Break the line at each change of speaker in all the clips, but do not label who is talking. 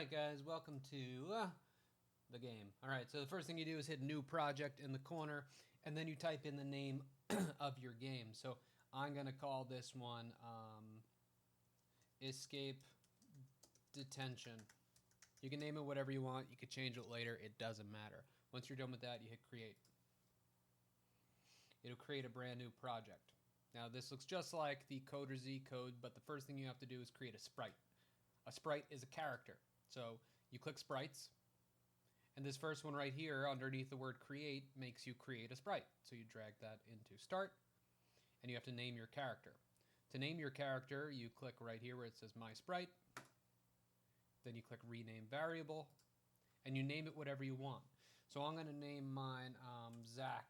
Alright guys, welcome to the game. Alright, so the first thing you do is hit new project in the corner, and then you type in the name of your game. So I'm going to call this one Escape Detention. You can name it whatever you want, you could change it later, it doesn't matter. Once you're done with that, you hit create. It'll create a brand new project. Now this looks just like the Code or Z code, but the first thing you have to do is create a sprite. A sprite is a character. So you click sprites, and this first one right here underneath the word create makes you create a sprite. So you drag that into start, and you have to name your character. To name your character, you click right here where it says my sprite, then you click rename variable, and you name it whatever you want. So I'm going to name mine Zach.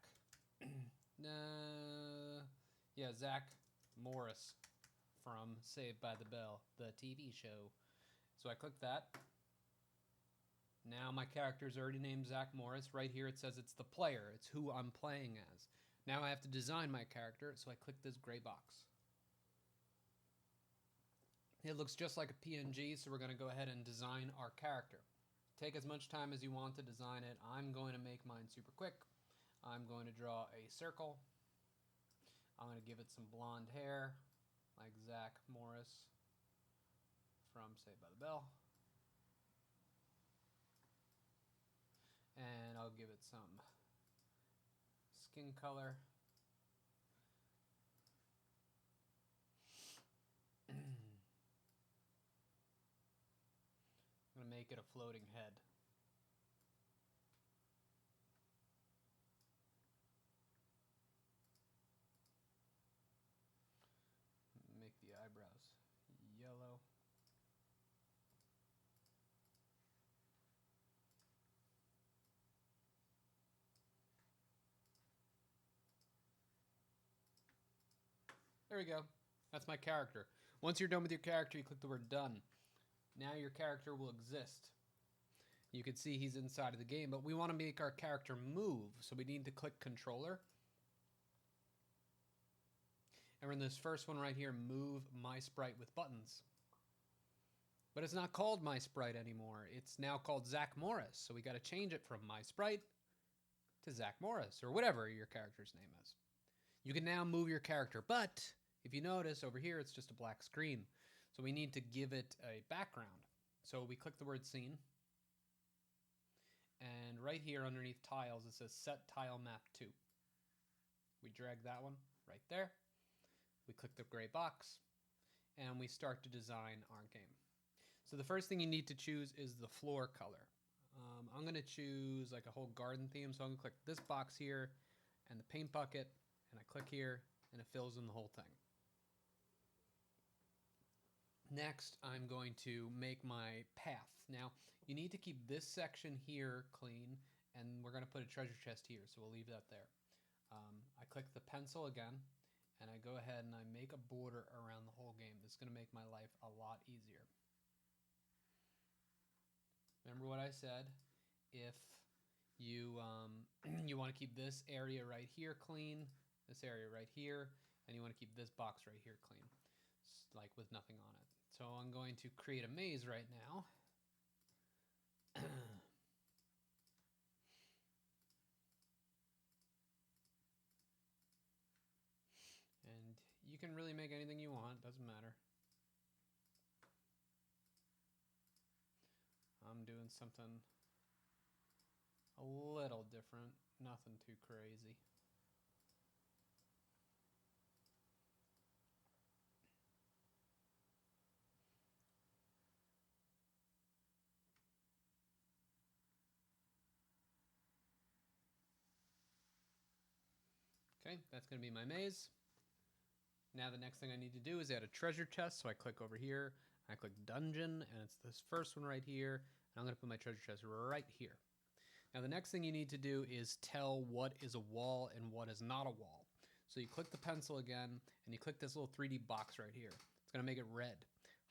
Zach Morris from Saved by the Bell, the TV show. So I click that. Now my character is already named Zach Morris. Right here it says it's the player. It's who I'm playing as. Now I have to design my character, so I click this gray box. It looks just like a PNG, so we're going to go ahead and design our character. Take as much time as you want to design it. I'm going to make mine super quick. I'm going to draw a circle. I'm going to give it some blonde hair, like Zach Morris from Saved by the Bell. And I'll give it some skin color. I'm going to make it a floating head. Make the eyebrows yellow. There we go. That's my character. Once you're done with your character, you click the word done. Now your character will exist. You can see he's inside of the game, but we want to make our character move, so we need to click controller. And we're in this first one right here, move my sprite with buttons. But it's not called my sprite anymore. It's now called Zach Morris, so we got to change it from my sprite to Zach Morris, or whatever your character's name is. You can now move your character, but if you notice over here, it's just a black screen. So we need to give it a background. So we click the word scene. And right here underneath tiles, it says set tile map to. We drag that one right there. We click the gray box, and we start to design our game. So the first thing you need to choose is the floor color. I'm going to choose like a whole garden theme. So I'm going to click this box here and the paint bucket, and I click here, and it fills in the whole thing. Next, I'm going to make my path. Now, you need to keep this section here clean, and we're going to put a treasure chest here, so we'll leave that there. I click the pencil again, and I go ahead and I make a border around the whole game. This is going to make my life a lot easier. Remember what I said? If you you want to keep this area right here clean, this area right here, and you want to keep this box right here clean, like with nothing on it. So I'm going to create a maze right now. And you can really make anything you want, doesn't matter. I'm doing something a little different, nothing too crazy. Okay, that's going to be my maze. Now the next thing I need to do is add a treasure chest, so I click over here, I click dungeon, and it's this first one right here, and I'm going to put my treasure chest right here. Now the next thing you need to do is tell what is a wall and what is not a wall. So you click the pencil again, and you click this little 3D box right here. It's going to make it red.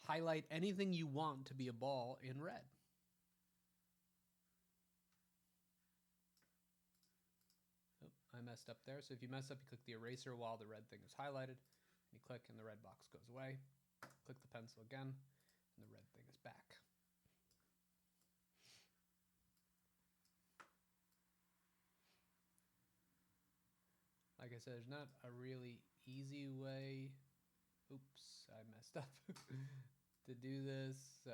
Highlight anything you want to be a ball in red. Oh, I messed up there. So if you mess up, you click the eraser while the red thing is highlighted. And you click and the red box goes away. Click the pencil again, and the red thing is back. like I said, there's not a really easy way. Oops, I messed up. To do this. So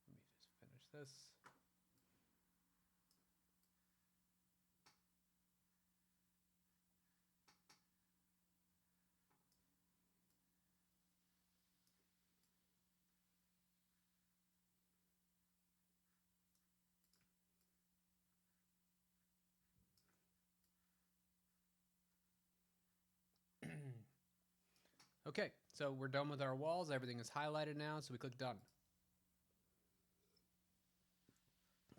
let me just finish this. Okay, so we're done with our walls. Everything is highlighted now, so we click done.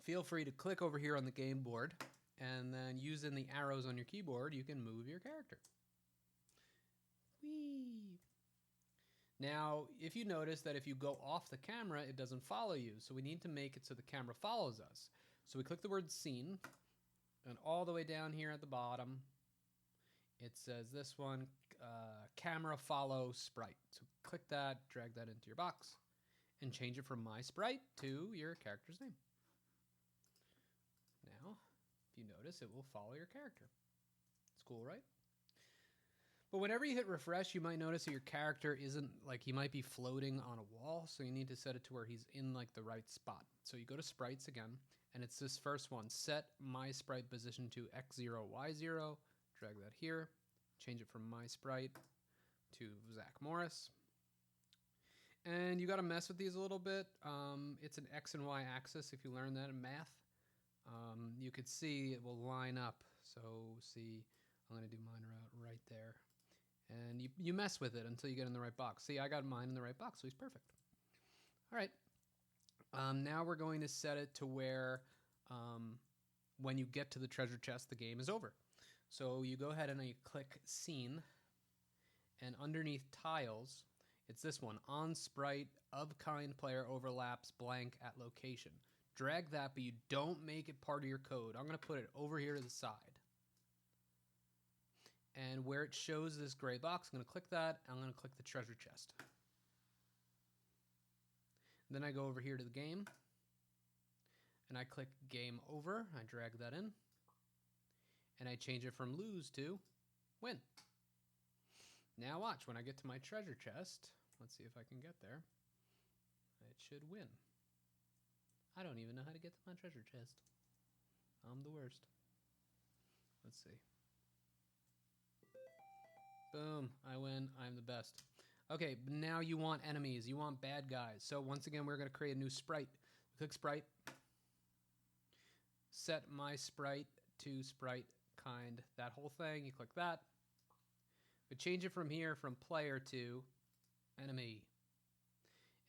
Feel free to click over here on the game board, and then using the arrows on your keyboard, you can move your character. Whee! Now, if you notice that if you go off the camera, it doesn't follow you, so we need to make it so the camera follows us. So we click the word scene, and all the way down here at the bottom, it says this one, camera follow sprite. So click that, drag that into your box, and change it from my sprite to your character's name. Now, if you notice, it will follow your character. It's cool, right? But whenever you hit refresh, you might notice that your character isn't, like, he might be floating on a wall, so you need to set it to where he's in, like, the right spot. So you go to sprites again, and it's this first one, set my sprite position to X0, Y0, drag that here, change it from my sprite to Zach Morris. And you got to mess with these a little bit. It's an X and Y axis if you learn that in math. You could see it will line up. So see, I'm going to do mine right there. And you mess with it until you get in the right box. See, I got mine in the right box, so he's perfect. All right. Now we're going to set it to where when you get to the treasure chest, the game is over. So you go ahead and you click scene, and underneath tiles, it's this one, on sprite of kind player overlaps blank at location. Drag that, but you don't make it part of your code. I'm going to put it over here to the side. And where it shows this gray box, I'm going to click that. I'm going to click the treasure chest. Then I go over here to the game, and I click game over. I drag that in, and I change it from lose to win. Now watch, when I get to my treasure chest, let's see if I can get there. It should win. I don't even know how to get to my treasure chest. I'm the worst. Let's see. Boom, I win, I'm the best. Okay, now you want enemies, you want bad guys. So once again, we're gonna create a new sprite. Click sprite. Set my sprite to sprite kind. That whole thing, you click that. But change it from here from player to enemy.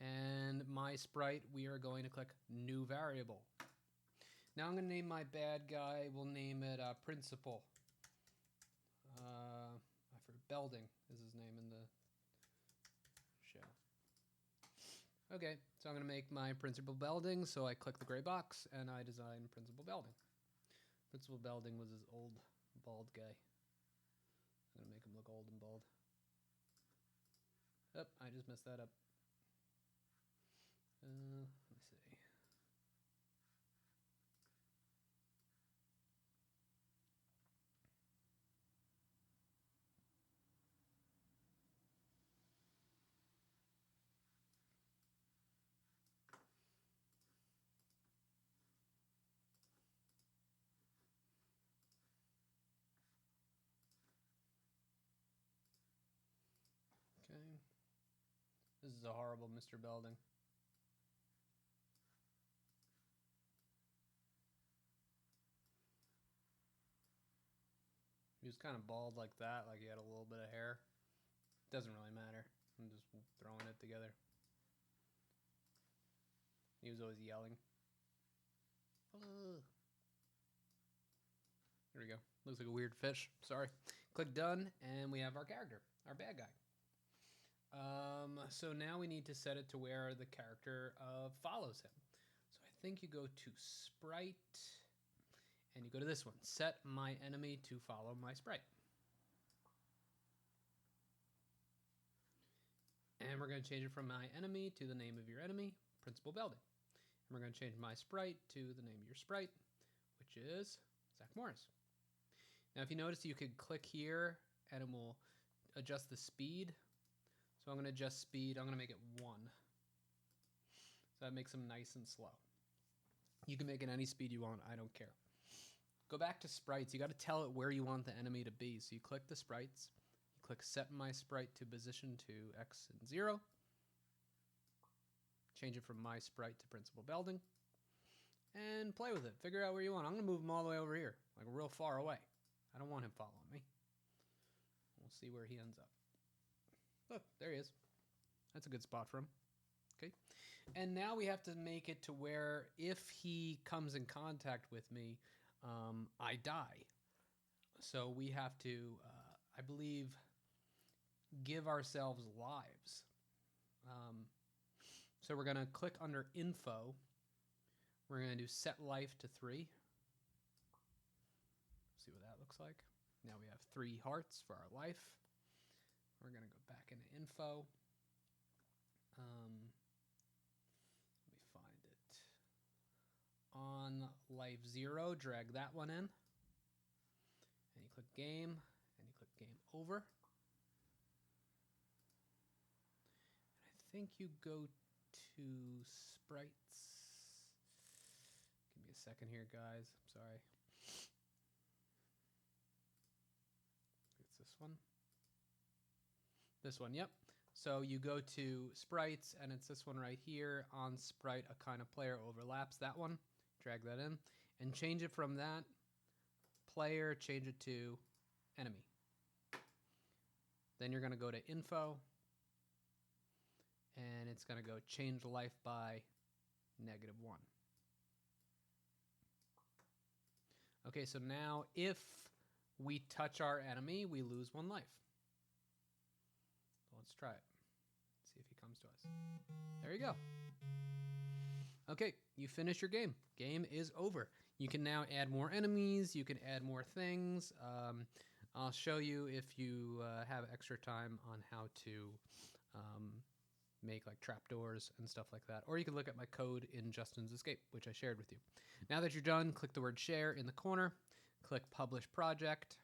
And my sprite, we are going to click new variable. Now I'm going to name my bad guy, we'll name it Principal. I forget, Belding is his name in the show. Okay, so I'm going to make my Principal Belding, so I click the gray box and I design Principal Belding. Principal Belding was his old bald guy. I'm going to make him look old and bald. Oh, I just messed that up. Let me see. Okay. This is a horrible Mr. Belding. He was kind of bald like that, like he had a little bit of hair. Doesn't really matter. I'm just throwing it together. He was always yelling. There we go. Looks like a weird fish. Sorry. Click done, and we have our character, our bad guy. So now we need to set it to where the character follows him. So I think you go to sprite, and you go to this one. Set my enemy to follow my sprite. And we're going to change it from my enemy to the name of your enemy, Principal Belding. And we're going to change my sprite to the name of your sprite, which is Zach Morris. Now, if you notice, you could click here and it will adjust the speed. So I'm going to adjust speed. I'm going to make it 1. So that makes them nice and slow. You can make it any speed you want. I don't care. Go back to sprites. You got to tell it where you want the enemy to be. So you click the sprites. You click set my sprite to position to X and 0. Change it from my sprite to principal building. And play with it. Figure out where you want. I'm going to move him all the way over here, like real far away. I don't want him following me. We'll see where he ends up. Look, there he is. That's a good spot for him. Okay. And now we have to make it to where if he comes in contact with me, I die. So we have to, I believe, give ourselves lives. So we're going to click under info. We're going to do set life to 3. See what that looks like. Now we have 3 hearts for our life. We're going to go back into info. Let me find it. On life 0, drag that one in. And you click game, and you click game over. And I think you go to sprites. Give me a second here, guys. I'm sorry. It's this one. This one, yep. So you go to sprites, and it's this one right here. On sprite, a kind of player overlaps that one. Drag that in. And change it from that player, change it to enemy. Then you're going to go to info. And it's going to go change life by -1. Okay, so now if we touch our enemy, we lose 1 life. So let's try it. See if he comes to us. There you go. Okay, you finish your game. Game is over. You can now add more enemies. You can add more things. I'll show you if you have extra time on how to make like trapdoors and stuff like that. Or you can look at my code in Justin's Escape, which I shared with you. Now that you're done, click the word share in the corner, click publish project,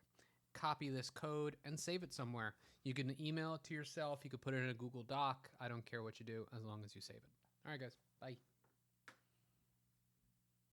copy this code, and save it somewhere. You can email it to yourself. You could put it in a Google Doc. I don't care what you do as long as you save it. All right, guys. Bye.